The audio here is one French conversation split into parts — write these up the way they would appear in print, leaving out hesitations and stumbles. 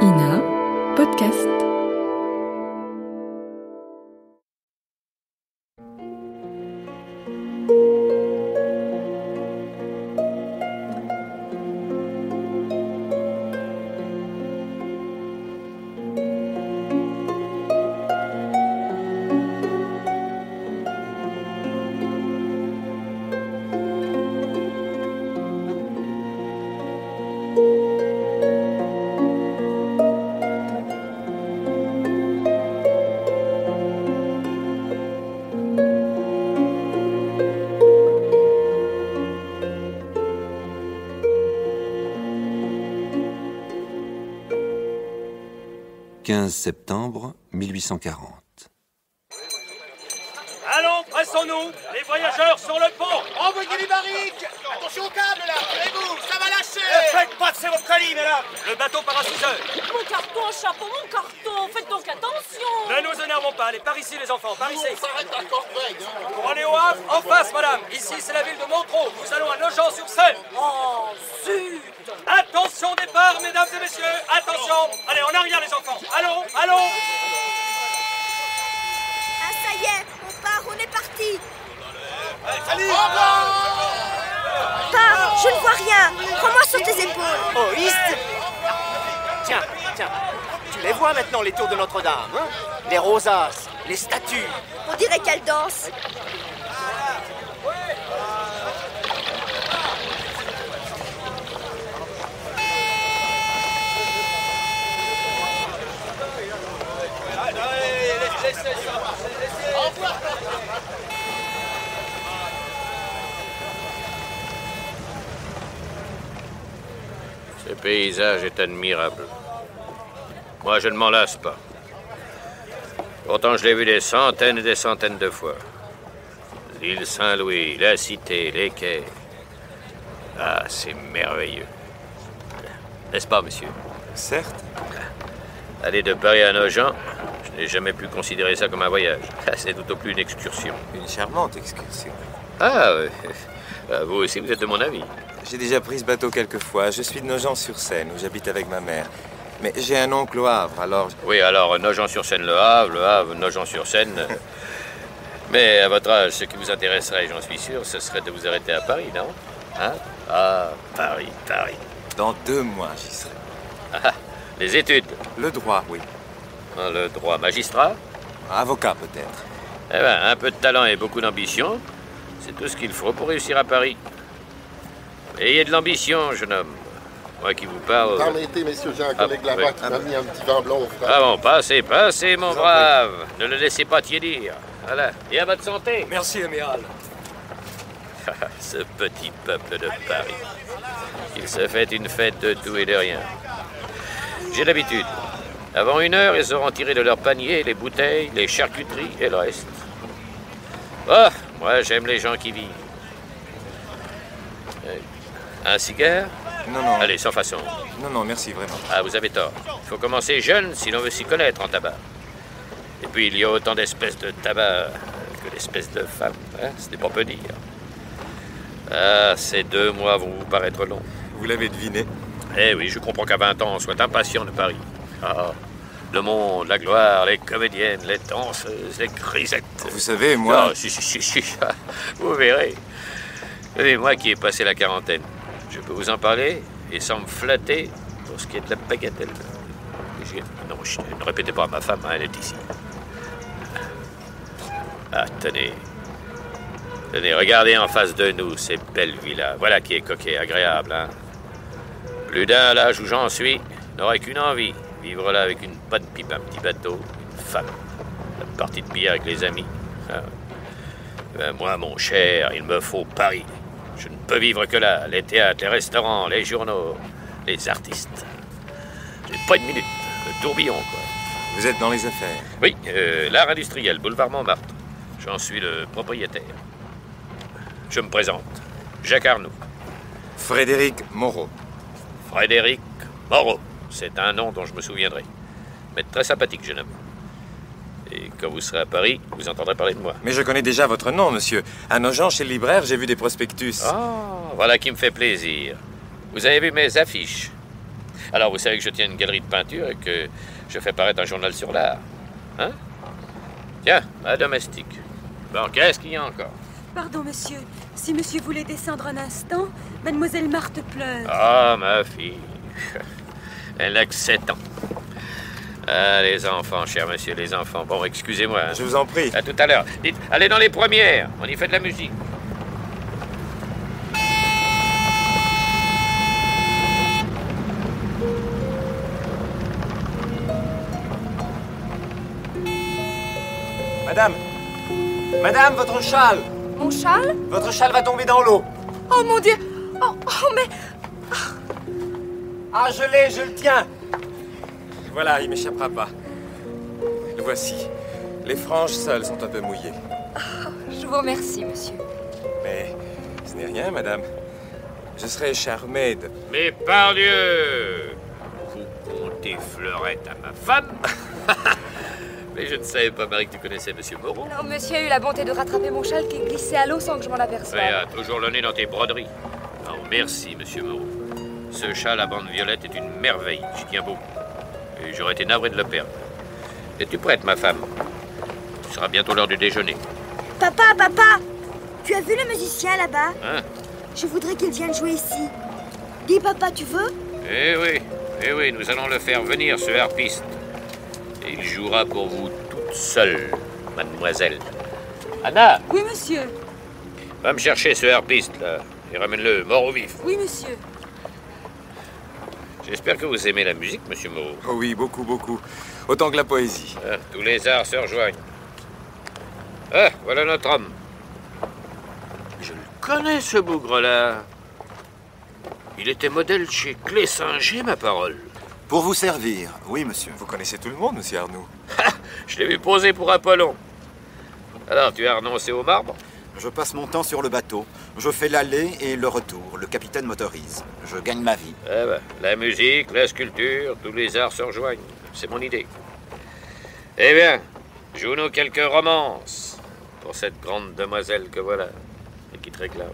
INA Podcast. « 15 septembre 1840. Allons, pressons-nous. Les voyageurs sur le pont. Envoyez les barriques. Attention au câble, là. Tirez-vous, ça va lâcher. Faites passer votre colis, mesdames. Le bateau part à 6 heures. Mon carton, chapeau, mon carton. Faites donc attention. Ne nous énervons pas. Allez, par ici, les enfants, par ici. On s'arrête à Corbeil. Pour aller au Havre, en face, madame. Ici, c'est la ville de Montreux. Nous allons à Nogent-sur-Seine. Oh, zut. Attention, départ, mesdames et messieurs. Attention. Allez, en arrière, les enfants. Allons, allons. Ah, ça y est, on part, on est parti. Allez, Pas, je ne vois rien. Prends-moi sur tes épaules. Oh, East. Tiens, tu les vois maintenant, les tours de Notre-Dame, hein? Les rosaces, les statues. On dirait qu'elle danse. Ce paysage est admirable. Moi, je ne m'en lasse pas. Pourtant, je l'ai vu des centaines et des centaines de fois. L'île Saint-Louis, la cité, les quais. Ah, c'est merveilleux. N'est-ce pas, monsieur? Certes. Aller de Paris à Nogent, je n'ai jamais pu considérer ça comme un voyage. C'est tout au plus une excursion. Une charmante excursion. Ah, vous aussi, vous êtes de mon avis. J'ai déjà pris ce bateau quelques fois. Je suis de Nogent-sur-Seine, où j'habite avec ma mère. Mais j'ai un oncle au Havre, alors... Oui, alors, Nogent-sur-Seine, le Havre, Nogent-sur-Seine. Mais à votre âge, ce qui vous intéresserait, j'en suis sûr, ce serait de vous arrêter à Paris, non? Hein? Ah, Paris. Dans 2 mois, j'y serai. Ah, les études. Le droit, oui. Le droit magistrat? Avocat, peut-être. Eh bien, un peu de talent et beaucoup d'ambition, c'est tout ce qu'il faut pour réussir à Paris. Ayez de l'ambition, jeune homme. Moi qui vous parle... Permettez, messieurs, j'ai un collègue là-bas oui. qui m'a mis un petit vin blanc au frère. Ah bon, passez, mon brave. Ne le laissez pas tiédir. Voilà. Et à votre santé. Merci, amiral. Ce petit peuple de Paris. Il se fait une fête de tout et de rien. J'ai l'habitude. Avant 1 heure, ils auront tiré de leur panier les bouteilles, les charcuteries et le reste. Oh, moi, j'aime les gens qui vivent. Un cigare? Non. Allez, sans façon. Non, merci, vraiment. Ah, vous avez tort. Il faut commencer jeune si l'on veut s'y connaître en tabac. Et puis, il y a autant d'espèces de tabac que d'espèces de femmes. Hein? Ce n'est pas peu dire. Ah, ces 2 mois vont vous paraître longs. Vous l'avez deviné. Eh oui, je comprends qu'à 20 ans, on soit impatient de Paris. Ah, le monde, la gloire, les comédiennes, les danseuses, les grisettes. Vous savez, moi... Ah, si. Vous verrez. Et moi qui ai passé la quarantaine, je peux vous en parler et sans me flatter pour ce qui est de la bagatelle. Non, ne répétez pas à ma femme, hein, elle est ici. Ah, tenez, regardez en face de nous ces belles villas. Voilà qui est coquet, agréable, hein. Plus d'un, l'âge où j'en suis, n'aurait qu'une envie. Vivre là avec une bonne pipe, un petit bateau, une femme, une partie de billard avec les amis. Ah. Ben, moi, mon cher, il me faut Paris. Je ne peux vivre que là. Les théâtres, les restaurants, les journaux, les artistes. J'ai pas une minute. Le tourbillon, quoi. Vous êtes dans les affaires. Oui, l'art industriel, boulevard Montmartre. J'en suis le propriétaire. Je me présente. Jacques Arnoux. Frédéric Moreau. Frédéric Moreau. C'est un nom dont je me souviendrai. Mais très sympathique, jeune homme. Et quand vous serez à Paris, vous entendrez parler de moi. Mais je connais déjà votre nom, monsieur. À Nogent, chez le libraire, j'ai vu des prospectus. Ah, voilà qui me fait plaisir. Vous avez vu mes affiches? Alors, vous savez que je tiens une galerie de peinture et que je fais paraître un journal sur l'art. Hein? Tiens, ma domestique. Bon, qu'est-ce qu'il y a encore? Pardon, monsieur. Si monsieur voulait descendre un instant, mademoiselle Marthe pleure. Ah, ma fille. Elle n'a que 7 ans. Ah, les enfants, cher monsieur, les enfants. Bon, excusez-moi. Hein. Je vous en prie. À tout à l'heure. Dites, allez dans les premières. On y fait de la musique. Madame! Madame, votre châle! Mon châle? Votre châle va tomber dans l'eau! Oh mon Dieu! Oh, mais... Ah, je le tiens! Voilà, il m'échappera pas. Le voici. Les franges seules sont un peu mouillées. Je vous remercie, monsieur. Mais ce n'est rien, madame. Je serais charmé de... Mais par Dieu! Vous comptez fleurette à ma femme? Mais je ne savais pas, Marie, que tu connaissais Monsieur Moreau. Alors, monsieur a eu la bonté de rattraper mon châle qui glissait à l'eau sans que je m'en aperçoive. Réa, toujours le nez dans tes broderies. Non, merci, Monsieur Moreau. Ce châle à bande violette est une merveille. J'y tiens beaucoup. Et j'aurais été navré de le perdre. Es-tu prête, ma femme? Ce sera bientôt l'heure du déjeuner. Papa, tu as vu le musicien là-bas? Hein? Je voudrais qu'il vienne jouer ici. Dis, papa, tu veux? Eh oui, nous allons le faire venir, ce harpiste. Et il jouera pour vous toute seule, mademoiselle. Anna, Oui, monsieur. va me chercher ce harpiste, là, et ramène-le mort ou vif. Oui, monsieur. J'espère que vous aimez la musique, Monsieur Moreau. Oh oui, beaucoup, beaucoup. Autant que la poésie. Ah, tous les arts se rejoignent. Ah, voilà notre homme. Je le connais, ce bougre-là. Il était modèle chez Clé-Singer, ma parole. Pour vous servir, oui, monsieur. Vous connaissez tout le monde, monsieur Arnoux. Je l'ai vu poser pour Apollon. Alors, tu as renoncé au marbre? Je passe mon temps sur le bateau. Je fais l'aller et le retour. Le capitaine motorise. Je gagne ma vie. Eh ben, la musique, la sculpture, tous les arts se rejoignent. C'est mon idée. Eh bien, joue-nous quelques romances pour cette grande demoiselle que voilà et qui te réclame.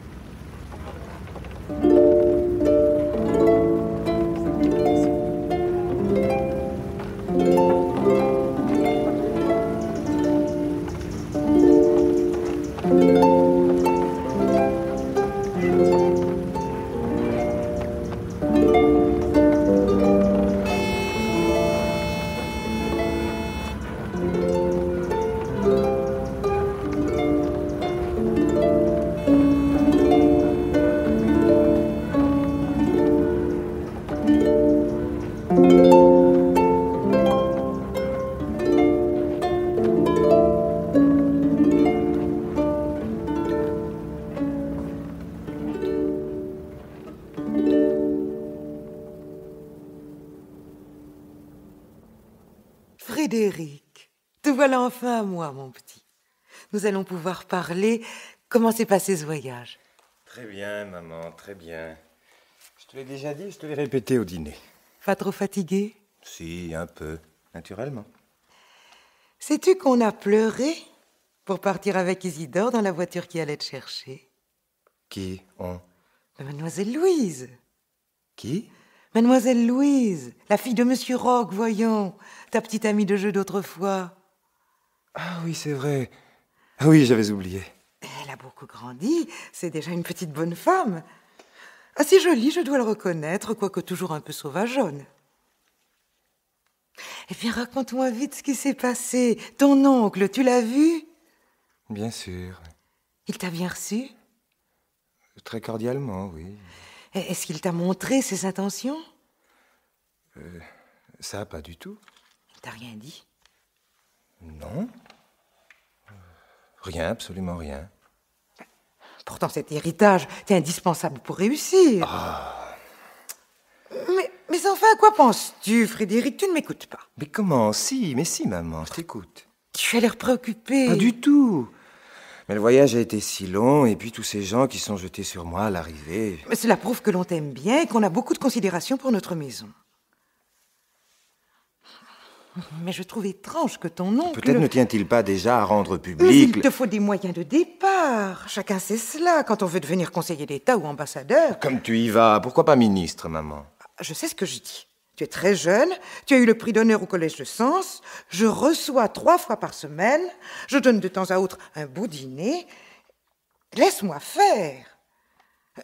Frédéric, te voilà enfin à moi, mon petit. Nous allons pouvoir parler. Comment s'est passé ce voyage? Très bien, maman, très bien. Je te l'ai déjà dit, je te l'ai répété au dîner. Pas trop fatigué? Si, un peu, naturellement. Sais-tu qu'on a pleuré pour partir avec Isidore dans la voiture qui allait te chercher? Qui? On? Mademoiselle Louise. Qui? Mademoiselle Louise, la fille de Monsieur Roch, voyons, ta petite amie de jeu d'autrefois. Ah oui, c'est vrai. Ah oui, j'avais oublié. Elle a beaucoup grandi, c'est déjà une petite bonne femme. Assez jolie, je dois le reconnaître, quoique toujours un peu sauvageonne. Eh bien, raconte-moi vite ce qui s'est passé. Ton oncle, tu l'as vu? Bien sûr. Il t'a bien reçu? Très cordialement, oui. Est-ce qu'il t'a montré ses intentions? Ça, pas du tout. Il t'a rien dit? Non. Rien, absolument rien. Pourtant, cet héritage est indispensable pour réussir. Ah. Mais enfin, à quoi penses-tu, Frédéric? Tu ne m'écoutes pas. Mais comment? Mais si, maman, je t'écoute. Tu as l'air préoccupé. Pas du tout. Mais le voyage a été si long, et puis tous ces gens qui sont jetés sur moi à l'arrivée... Mais cela prouve que l'on t'aime bien et qu'on a beaucoup de considération pour notre maison. Mais je trouve étrange que ton oncle... Peut-être ne tient-il pas déjà à rendre public... Mais il te faut des moyens de départ. Chacun sait cela quand on veut devenir conseiller d'État ou ambassadeur. Comme tu y vas, pourquoi pas ministre, maman? Je sais ce que je dis. Tu es très jeune, tu as eu le prix d'honneur au collège de Sens, je reçois 3 fois par semaine, je donne de temps à autre un beau dîner. Laisse-moi faire.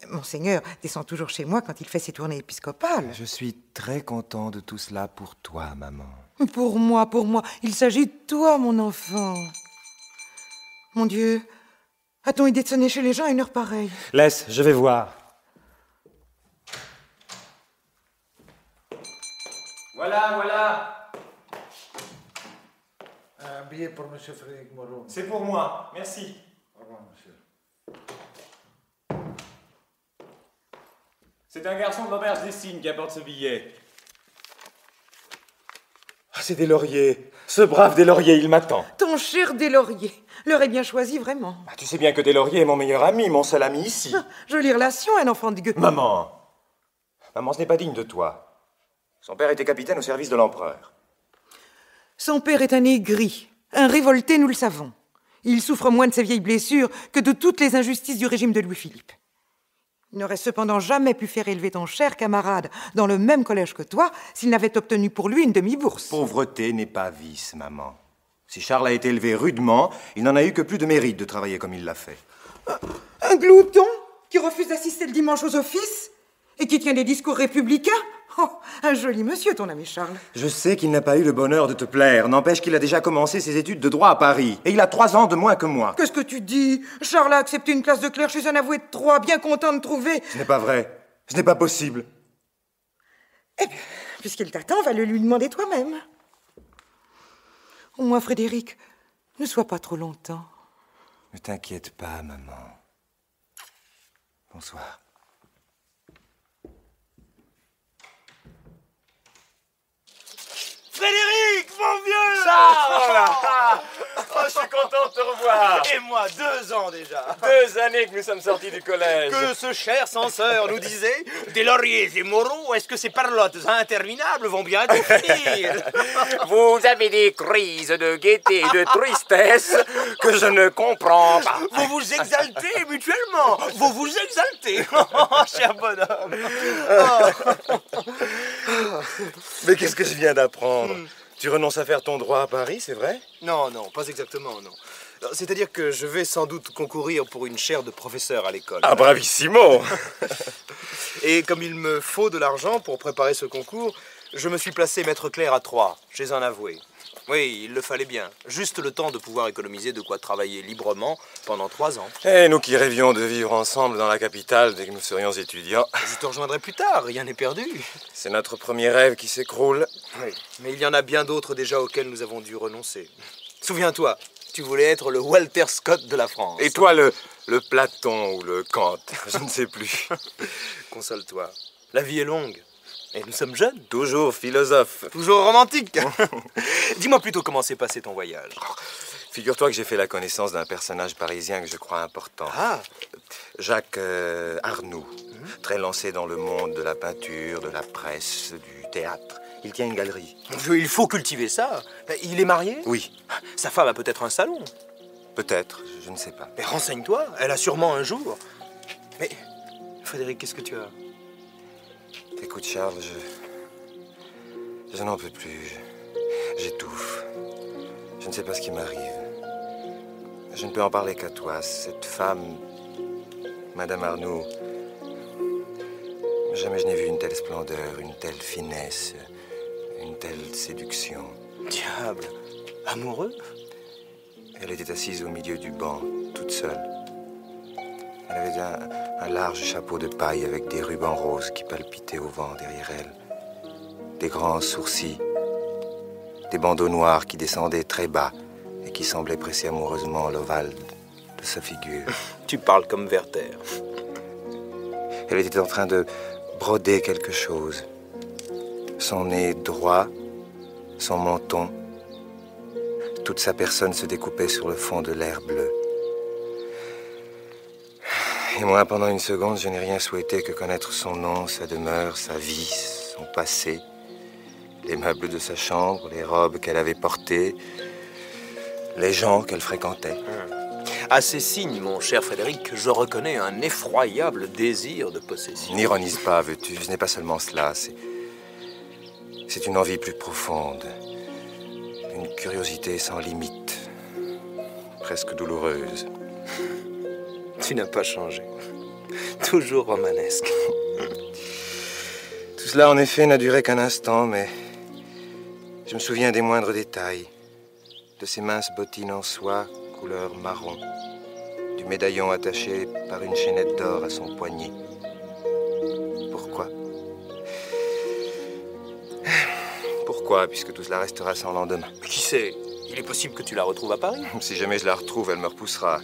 Monseigneur descend toujours chez moi quand il fait ses tournées épiscopales. Je suis très content de tout cela pour toi, maman. Pour moi, il s'agit de toi, mon enfant. Mon Dieu, a-t-on idée de sonner chez les gens à une heure pareille? Laisse, je vais voir. Voilà. Un billet pour M. Frédéric Moreau. C'est pour moi, merci. Au revoir, monsieur. C'est un garçon de l'auberge des Cygnes qui apporte ce billet. Ah, c'est Deslauriers. Ce brave Deslauriers, il m'attend. Ton cher Deslauriers, l'heure est bien choisie, vraiment. Ah, tu sais bien que Deslauriers est mon meilleur ami, mon seul ami ici. Jolie relation, un enfant de gueux. Maman, ce n'est pas digne de toi. Son père était capitaine au service de l'empereur. Son père est un aigri, un révolté, nous le savons. Il souffre moins de ses vieilles blessures que de toutes les injustices du régime de Louis-Philippe. Il n'aurait cependant jamais pu faire élever ton cher camarade dans le même collège que toi s'il n'avait obtenu pour lui une demi-bourse. Pauvreté n'est pas vice, maman. Si Charles a été élevé rudement, il n'en a eu que plus de mérite de travailler comme il l'a fait. Un glouton qui refuse d'assister le dimanche aux offices et qui tient des discours républicains? Oh, un joli monsieur, ton ami Charles. Je sais qu'il n'a pas eu le bonheur de te plaire. N'empêche qu'il a déjà commencé ses études de droit à Paris. Et il a 3 ans de moins que moi. Qu'est-ce que tu dis? Charles a accepté une place de clerc chez un avoué de Troyes, bien content de trouver... Ce n'est pas vrai. Ce n'est pas possible. Eh bien, puisqu'il t'attend, va le lui demander toi-même. Au moins, Frédéric, ne sois pas trop longtemps. Ne t'inquiète pas, maman. Bonsoir. Frédéric, mon vieux! Charles! Oh, je suis content de te revoir. Et moi, 2 ans déjà. 2 années que nous sommes sortis du collège. Que ce cher censeur nous disait, Deslauriers et Moreau, est-ce que ces parlottes interminables vont bientôt finir? Vous avez des crises de gaieté et de tristesse que je ne comprends pas. Vous vous exaltez mutuellement. Vous vous exaltez. Oh, cher bonhomme. Mais qu'est-ce que je viens d'apprendre? Tu renonces à faire ton droit à Paris, c'est vrai? Non, pas exactement, non. C'est-à-dire que je vais sans doute concourir pour une chaire de professeur à l'école. Ah, bravissimo! Et comme il me faut de l'argent pour préparer ce concours, je me suis placé maître clerc à Troyes, chez un avoué. Oui, il le fallait bien. Juste le temps de pouvoir économiser de quoi travailler librement pendant 3 ans. Et nous qui rêvions de vivre ensemble dans la capitale dès que nous serions étudiants. Je te rejoindrai plus tard, rien n'est perdu. C'est notre premier rêve qui s'écroule. Oui, mais il y en a bien d'autres déjà auxquels nous avons dû renoncer. Souviens-toi, tu voulais être le Walter Scott de la France. Et toi, le Platon ou le Kant, je ne sais plus. Console-toi, la vie est longue. Et nous sommes jeunes. Toujours philosophe. Toujours romantique. Dis-moi plutôt comment s'est passé ton voyage. Figure-toi que j'ai fait la connaissance d'un personnage parisien que je crois important. Ah. Jacques Arnoux, très lancé dans le monde de la peinture, de la presse, du théâtre. Il tient une galerie. Il faut cultiver ça. Il est marié? Oui. Sa femme a peut-être un salon. Peut-être, je ne sais pas. Mais renseigne-toi, elle a sûrement un jour. Mais, Frédéric, qu'est-ce que tu as? Écoute, Charles, je n'en peux plus. J'étouffe. Je ne sais pas ce qui m'arrive. Je ne peux en parler qu'à toi. Cette femme, Madame Arnoux, jamais je n'ai vu une telle splendeur, une telle finesse, une telle séduction. Diable, amoureux? Elle était assise au milieu du banc, toute seule. Elle avait un large chapeau de paille avec des rubans roses qui palpitaient au vent derrière elle. Des grands sourcils, des bandeaux noirs qui descendaient très bas et qui semblaient presser amoureusement l'ovale de sa figure. Tu parles comme Werther. Elle était en train de broder quelque chose. Son nez droit, son menton, toute sa personne se découpait sur le fond de l'air bleu. Et moi, pendant une seconde, je n'ai rien souhaité que connaître son nom, sa demeure, sa vie, son passé, les meubles de sa chambre, les robes qu'elle avait portées, les gens qu'elle fréquentait. À ces signes, mon cher Frédéric, je reconnais un effroyable désir de possession. N'ironise pas, veux-tu, ce n'est pas seulement cela, C'est une envie plus profonde. Une curiosité sans limite. Presque douloureuse. Tu n'as pas changé. Toujours romanesque. Tout cela, en effet, n'a duré qu'un instant, mais je me souviens des moindres détails. De ces minces bottines en soie, couleur marron. Du médaillon attaché par une chaînette d'or à son poignet. Pourquoi? Pourquoi, puisque tout cela restera sans lendemain? Qui sait? Il est possible que tu la retrouves à Paris. Si jamais je la retrouve, elle me repoussera.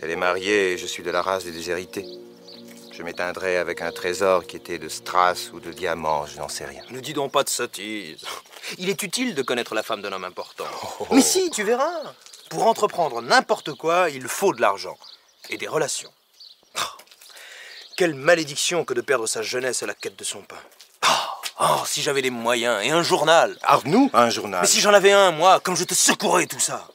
Elle est mariée et je suis de la race des déshérités. Je m'éteindrai avec un trésor qui était de strass ou de diamants, je n'en sais rien. Ne dis donc pas de sottises. Il est utile de connaître la femme d'un homme important. Mais si, tu verras. Pour entreprendre n'importe quoi, il faut de l'argent. Et des relations. Quelle malédiction que de perdre sa jeunesse à la quête de son pain. Oh, si j'avais les moyens et un journal. Nous, un journal. Mais si j'en avais un, moi, comme je te secourais tout ça.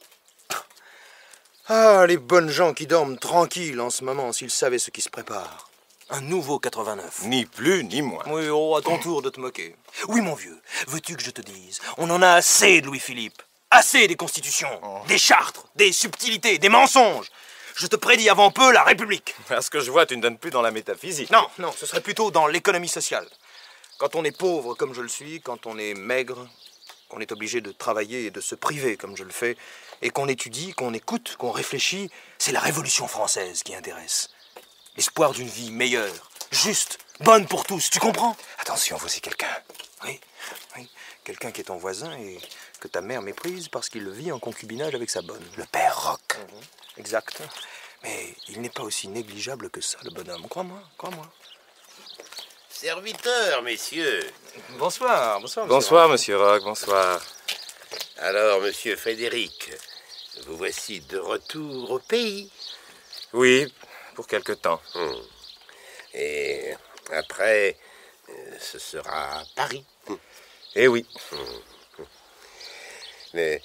Ah, les bonnes gens qui dorment tranquilles en ce moment, s'ils savaient ce qui se prépare. Un nouveau 89. Ni plus, ni moins. Oui, oh, à ton tour de te moquer. Oui, mon vieux, veux-tu que je te dise, on en a assez de Louis-Philippe. Assez des constitutions, des chartres, des subtilités, des mensonges. Je te prédis avant peu la République. À ce que je vois, tu ne donnes plus dans la métaphysique. Non, non, ce serait plutôt dans l'économie sociale. Quand on est pauvre comme je le suis, quand on est maigre, qu'on est obligé de travailler et de se priver comme je le fais, et qu'on étudie, qu'on écoute, qu'on réfléchit, c'est la Révolution française qui intéresse. L'espoir d'une vie meilleure, juste, bonne pour tous, tu comprends? Attention, voici quelqu'un. Oui, oui, quelqu'un qui est ton voisin et que ta mère méprise parce qu'il vit en concubinage avec sa bonne. Le père Roch. Exact. Mais il n'est pas aussi négligeable que ça, le bonhomme. Crois-moi, crois-moi. Serviteur, messieurs. Bonsoir, bonsoir. Bonsoir, monsieur Roch, bonsoir. Alors, monsieur Frédéric, vous voici de retour au pays. Oui, pour quelque temps. Et après, ce sera Paris. Eh oui. Mais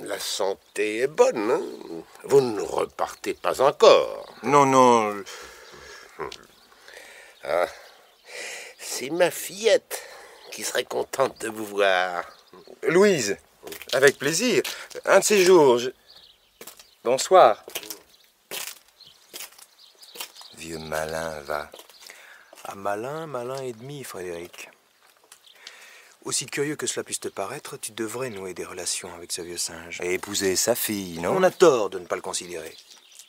la santé est bonne, hein? Vous ne repartez pas encore. Non, non. Ah, c'est ma fillette qui serait contente de vous voir. Louise, avec plaisir. Un de ces jours, Bonsoir. Vieux malin, va. Ah, malin, malin et demi, Frédéric. Aussi curieux que cela puisse te paraître, tu devrais nouer des relations avec ce vieux singe. Et épouser sa fille, non? On a tort de ne pas le considérer.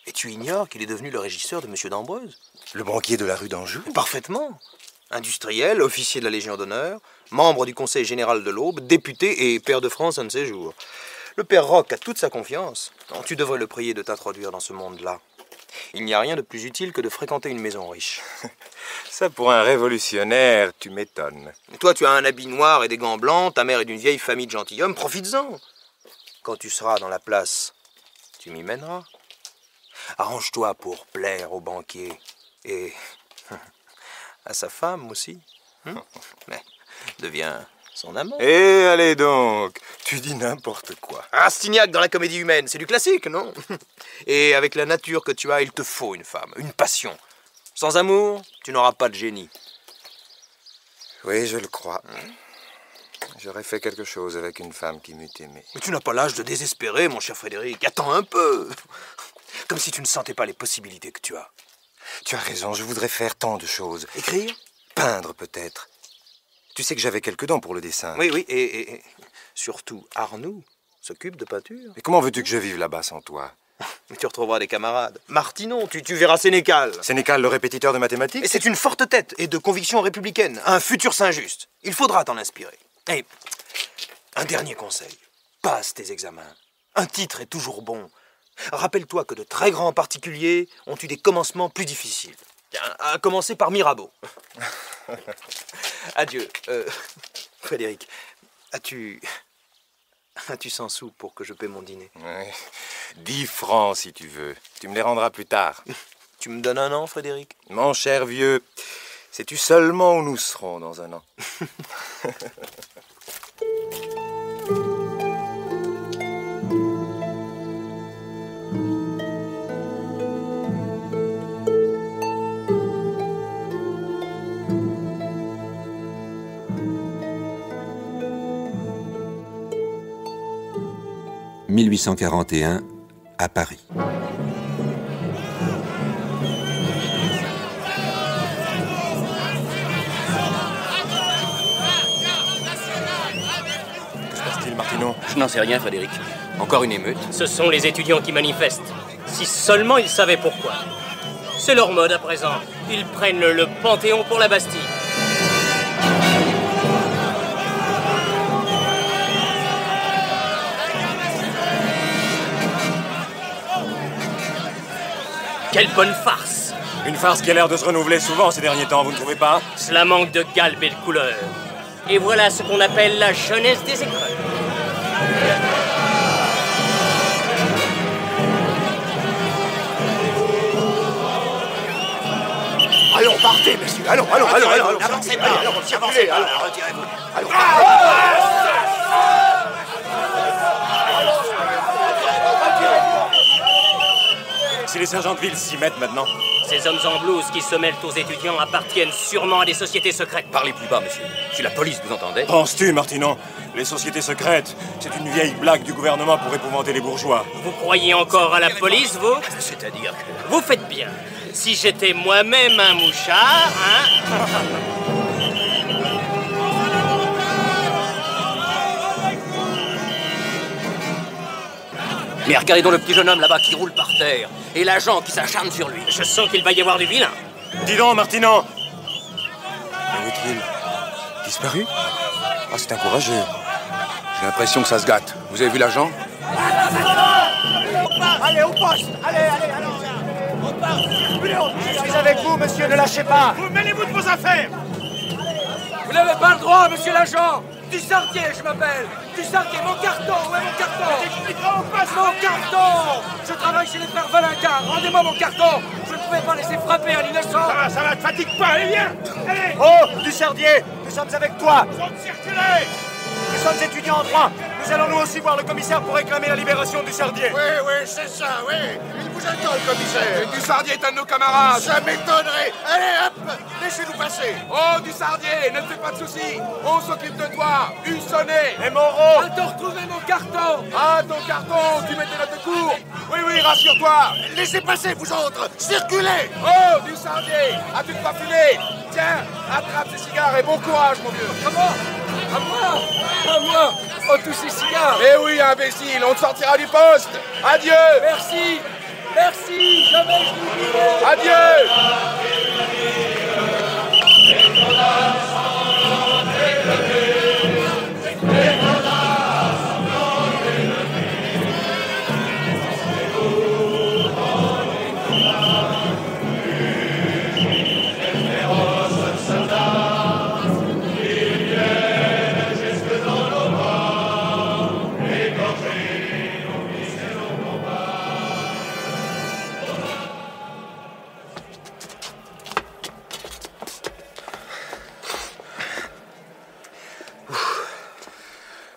Et tu ignores qu'il est devenu le régisseur de M. d'Ambreuse? Le banquier de la rue d'Anjou? Parfaitement. Industriel, officier de la Légion d'honneur, membre du Conseil général de l'Aube, député et pair de France un de ces jours. Le père Roch a toute sa confiance. Tu devrais le prier de t'introduire dans ce monde-là. Il n'y a rien de plus utile que de fréquenter une maison riche. Ça, pour un révolutionnaire, tu m'étonnes. Toi, tu as un habit noir et des gants blancs, ta mère est d'une vieille famille de gentilshommes, profites-en. Quand tu seras dans la place, tu m'y mèneras. Arrange-toi pour plaire au banquier et à sa femme aussi. Mais deviens son amant. Eh, allez donc, tu dis n'importe quoi. Rastignac dans la comédie humaine, c'est du classique, non? Et avec la nature que tu as, il te faut une femme, une passion. Sans amour, tu n'auras pas de génie. Oui, je le crois. J'aurais fait quelque chose avec une femme qui m'eût aimé. Mais tu n'as pas l'âge de désespérer, mon cher Frédéric. Attends un peu. Comme si tu ne sentais pas les possibilités que tu as. Tu as raison, je voudrais faire tant de choses. Écrire? Peindre, peut-être. Tu sais que j'avais quelques dons pour le dessin. Oui, oui, et surtout, Arnoux s'occupe de peinture. Mais comment veux-tu que je vive là-bas sans toi? Mais tu retrouveras des camarades. Martinon, tu verras Sénécal. Sénécal, le répétiteur de mathématiques? Et c'est une forte tête et de conviction républicaine. Un futur Saint-Just. Il faudra t'en inspirer. Et un dernier conseil. Passe tes examens. Un titre est toujours bon. Rappelle-toi que de très grands particuliers ont eu des commencements plus difficiles. À commencer par Mirabeau. Adieu. Frédéric, as-tu 100 sous pour que je paie mon dîner? Oui. 10 francs, si tu veux. Tu me les rendras plus tard. Tu me donnes un an, Frédéric? Mon cher vieux, sais-tu seulement où nous serons dans un an? 1841, à Paris. Que se passe-t-il, Martineau? Je n'en sais rien, Frédéric. Encore une émeute? Ce sont les étudiants qui manifestent. Si seulement ils savaient pourquoi. C'est leur mode à présent. Ils prennent le Panthéon pour la Bastille. Quelle bonne farce! Une farce qui a l'air de se renouveler souvent ces derniers temps, vous ne trouvez pas? Cela manque de galbe et de couleur. Et voilà ce qu'on appelle la jeunesse des écoles. Allons, partez, messieurs. Allons. N'avancez pas. Avancez, Retirez-vous. allons. Si les sergents de ville s'y mettent maintenant. Ces hommes en blouse qui se mêlent aux étudiants appartiennent sûrement à des sociétés secrètes. Parlez plus bas, monsieur. Je suis la police, vous entendez? Penses-tu, Martinon? Les sociétés secrètes, c'est une vieille blague du gouvernement pour épouvanter les bourgeois. Vous croyez encore à la police, vous? C'est-à-dire que... Vous faites bien. Si j'étais moi-même un mouchard, hein? Mais regardez donc le petit jeune homme là-bas qui roule par terre. Et l'agent qui s'acharne sur lui. Je sens qu'il va y avoir du vilain. Dis donc, Martinon! Où est-il? Disparu? Ah, c'est encourageux. J'ai l'impression que ça se gâte. Vous avez vu l'agent? Allez, au poste! Allez, allons! On part! Je suis avec vous, monsieur, ne lâchez pas! Vous mêlez-vous de vos affaires! Vous n'avez pas le droit, monsieur l'agent! Dussardier, je m'appelle! Dussardier, mon carton! Où est mon carton? J'expliquerai au poste! Mon carton! Je travaille chez les frères Valentin! Rendez-moi mon carton! Je ne pouvais pas laisser frapper un innocent! Ça va, te fatigue pas, allez, viens! Allez! Oh, Dussardier, nous sommes avec toi! Circulez! Nous sommes étudiants en droit! Nous allons nous aussi voir le commissaire pour réclamer la libération du Dussardier! Oui, c'est ça, oui! Il vous attend, le commissaire! Dussardier est un de nos camarades! Ça m'étonnerait! Allez, hop! Laissez-nous passer! Oh, Dussardier, ne te fais pas de soucis! On s'occupe de toi! Hussonnet! Et Moreau! À te retrouver mon carton! Ah, ton carton! Tu mets tes notes de cours! Oui, rassure-toi! Laissez passer, vous autres! Circulez! Oh, Dussardier! As-tu de pas fumer? Tiens, attrape ces cigares et bon courage, mon vieux! Comment? À moi! Oh, tous ces cigares! Eh oui, imbécile, on te sortira du poste! Adieu! Merci! Jamais je l'oublierai! Adieu!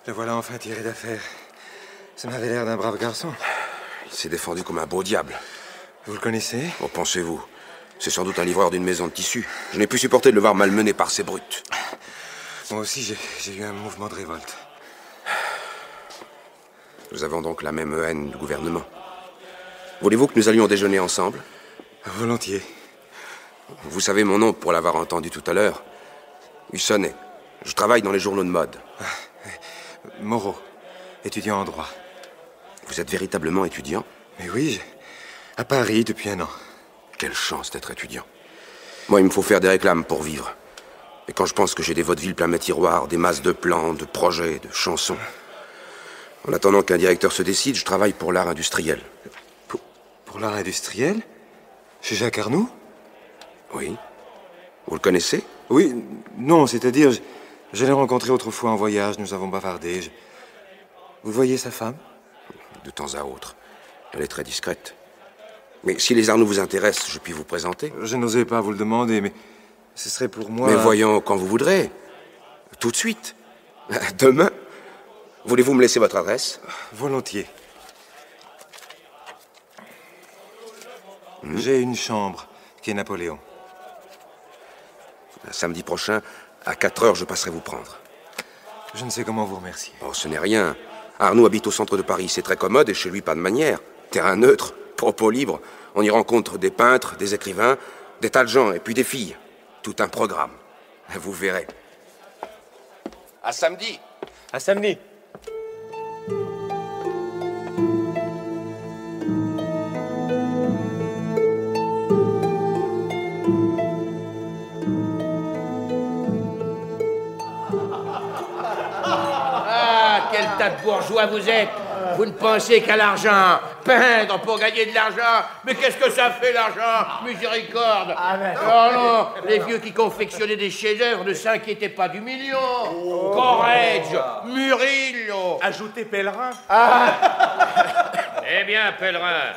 Le voilà enfin tiré d'affaire. Ça m'avait l'air d'un brave garçon. Il s'est défendu comme un beau diable. Vous le connaissez? Oh, pensez-vous? C'est sans doute un livreur d'une maison de tissus. Je n'ai pu supporter de le voir malmené par ces brutes. Moi aussi, j'ai eu un mouvement de révolte. Nous avons donc la même haine du gouvernement. Voulez-vous que nous allions déjeuner ensemble? Volontiers. Vous savez mon nom pour l'avoir entendu tout à l'heure. Hussonnet. Je travaille dans les journaux de mode. Moreau, étudiant en droit. Vous êtes véritablement étudiant? Mais oui, à Paris depuis 1 an. Quelle chance d'être étudiant. Moi, il me faut faire des réclames pour vivre. Et quand je pense que j'ai des vaudevilles plein mes tiroirs, des masses de plans, de projets, de chansons... En attendant qu'un directeur se décide, je travaille pour l'art industriel. Pour l'art industriel? Chez Jacques Arnoux? Oui. Vous le connaissez? Oui, non, c'est-à-dire... Je l'ai rencontré autrefois en voyage, nous avons bavardé. Vous voyez sa femme? De temps à autre. Elle est très discrète. Mais si les Arnoux vous intéressent, je puis vous présenter. Je n'osais pas vous le demander, mais ce serait pour moi... Mais voyons quand vous voudrez. Tout de suite. Demain. Voulez-vous me laisser votre adresse? Volontiers. J'ai une chambre, qui est Napoléon. Samedi prochain, à 4 heures, je passerai vous prendre. Je ne sais comment vous remercier. Oh, ce n'est rien. Arnoux habite au centre de Paris, c'est très commode et chez lui pas de manière. Terrain neutre, propos libres, on y rencontre des peintres, des écrivains, des tas de gens et puis des filles. Tout un programme. Vous verrez. À samedi. À samedi. Quel tas de bourgeois vous êtes! Vous ne pensez qu'à l'argent! Peindre pour gagner de l'argent! Mais qu'est-ce que ça fait l'argent? Miséricorde! Oh non! Les vieux qui confectionnaient des chefs-d'œuvre ne s'inquiétaient pas du million! Corrège! Murillo! Ajoutez Pèlerin! Eh bien, Pèlerin,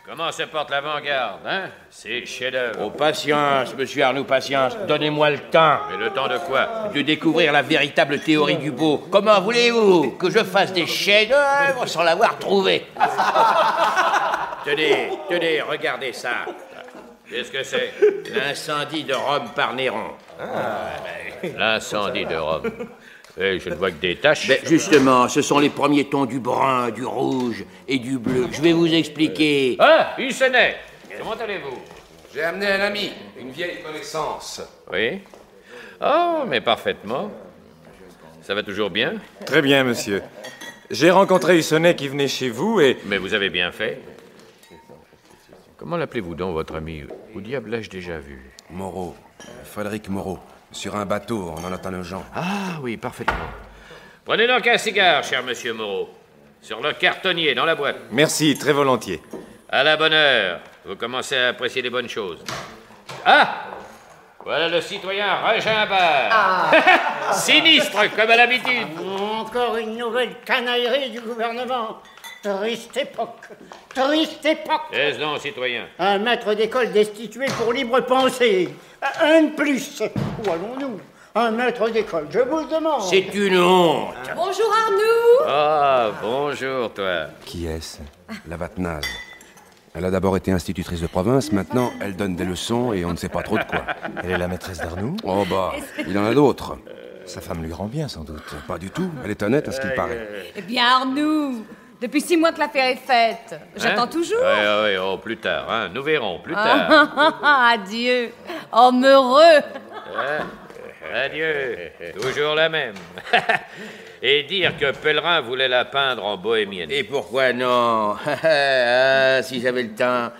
comment se porte l'avant-garde, hein? C'est chef-d'œuvre. Oh, patience, monsieur Arnoux, patience. Donnez-moi le temps. Mais le temps de quoi? De découvrir la véritable théorie du beau. Comment voulez-vous que je fasse des chefs-d'œuvre sans l'avoir trouvé? Tenez, regardez ça. Qu'est-ce que c'est? L'incendie de Rome par Néron. L'incendie de Rome. Eh, je ne vois que des taches. Ben justement, ce sont les premiers tons du brun, du rouge et du bleu. Je vais vous expliquer. Ah, Hussonnet, comment allez-vous? J'ai amené un ami, une vieille connaissance. Oui? Oh, mais parfaitement. Ça va toujours bien? Très bien, monsieur. J'ai rencontré Hussonnet qui venait chez vous et... Mais vous avez bien fait. Comment l'appelez-vous donc, votre ami? Où diable l'ai-je déjà vu? Moreau. Frédéric Moreau. Sur un bateau, on en attend nos gens. Ah oui, parfaitement. Prenez donc un cigare, cher monsieur Moreau. Sur le cartonnier, dans la boîte. Merci, très volontiers. À la bonne heure. Vous commencez à apprécier les bonnes choses. Ah! Voilà le citoyen Regimbard. Sinistre, comme à l'habitude. Encore une nouvelle canaillerie du gouvernement. Triste époque. Triste époque. Qu'est-ce donc, citoyen? Un maître d'école destitué pour libre pensée. Un de plus. Où allons-nous? Un maître d'école, je vous le demande. C'est une honte. Bonjour Arnoux. Ah, bonjour, toi. Qui est-ce? La Vatnaze. Elle a d'abord été institutrice de province, maintenant elle donne des leçons et on ne sait pas trop de quoi. Elle est la maîtresse d'Arnoux? Oh bah, il en a d'autres. Sa femme lui rend bien, sans doute. Pas du tout, elle est honnête à ce qu'il paraît. Eh bien, Arnoux, depuis 6 mois que l'affaire est faite. J'attends toujours. Oui, oh, plus tard, hein. Nous verrons, plus tard. Adieu, homme heureux. Adieu, toujours la même. Et dire que Pèlerin voulait la peindre en bohémienne. Et pourquoi non? Ah, si j'avais le temps.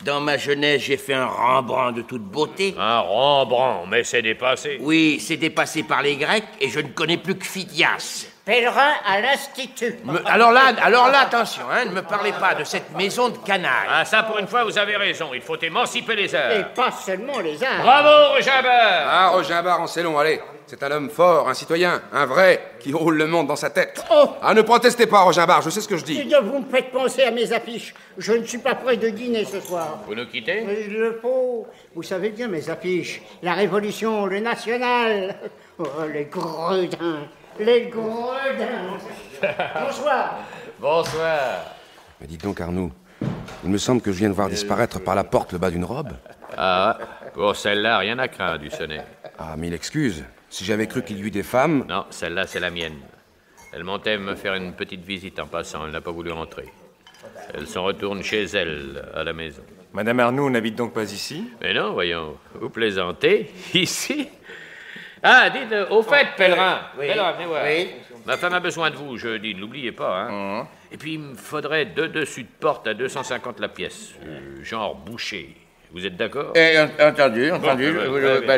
Dans ma jeunesse, j'ai fait un Rembrandt de toute beauté. Un Rembrandt, mais c'est dépassé. Oui, c'est dépassé par les Grecs et je ne connais plus que Phidias. Pèlerin à l'Institut. Alors là, attention, hein, ne me parlez pas de cette maison de canaille. Ah, ça, pour une fois, vous avez raison. Il faut émanciper les arts. Et pas seulement les arts. Bravo, Regimbard. Ah, Regimbard en Célon, allez. C'est un homme fort, un citoyen, un vrai, qui roule le monde dans sa tête. Oh. Ah, ne protestez pas, Regimbard, je sais ce que je dis. Vous me faites penser à mes affiches. Je ne suis pas prêt de dîner ce soir. Vous nous quittez? Il le faut. Vous savez bien mes affiches. La Révolution, le National. Oh, les gredins. Les gredins. Bonsoir. Bonsoir. Mais dites donc, Arnoux, il me semble que je viens de voir disparaître par la porte le bas d'une robe. Ah, pour celle-là, rien à craindre, Hussonnet. Ah, mille excuses. Si j'avais cru qu'il y eut des femmes... Non, celle-là, c'est la mienne. Elle montait me faire une petite visite en passant. Elle n'a pas voulu rentrer. Elle s'en retourne chez elle, à la maison. Madame Arnoux n'habite donc pas ici? Mais non, voyons. Vous plaisantez? Ici? Ah, dites, au fait, Pèlerin. Oui. Pèlerin, venez voir. Oui. Ma femme a besoin de vous jeudi, ne l'oubliez pas, hein. Et puis, il me faudrait 2 dessus de porte à 250 la pièce. Genre boucher. Vous êtes d'accord? Entendu. Bon,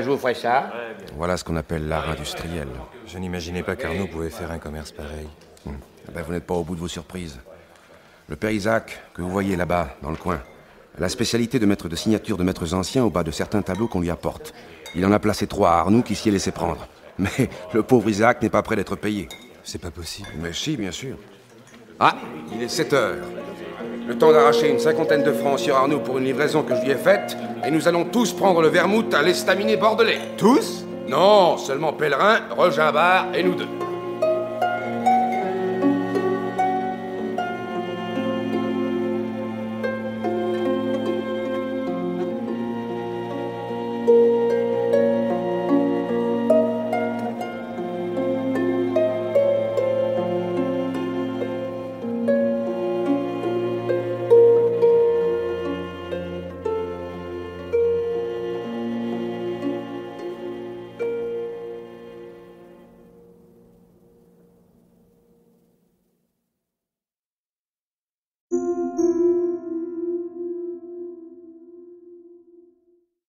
Je vous ferai ça. Voilà ce qu'on appelle l'art industriel. Je n'imaginais pas qu'Arnoux pouvait faire un commerce pareil. Eh ben, vous n'êtes pas au bout de vos surprises. Le père Isaac, que vous voyez là-bas, dans le coin, a la spécialité de mettre de signatures de maîtres anciens au bas de certains tableaux qu'on lui apporte. Il en a placé 3 à Arnoux qui s'y est laissé prendre. Mais le pauvre Isaac n'est pas prêt d'être payé. C'est pas possible. Mais si, bien sûr. Ah, il est 7 heures. Le temps d'arracher une 50aine de francs sur Arnoux pour une livraison que je lui ai faite, et nous allons tous prendre le vermouth à l'estaminet bordelais. Tous? Non, seulement Pèlerin, Regimbard et nous deux.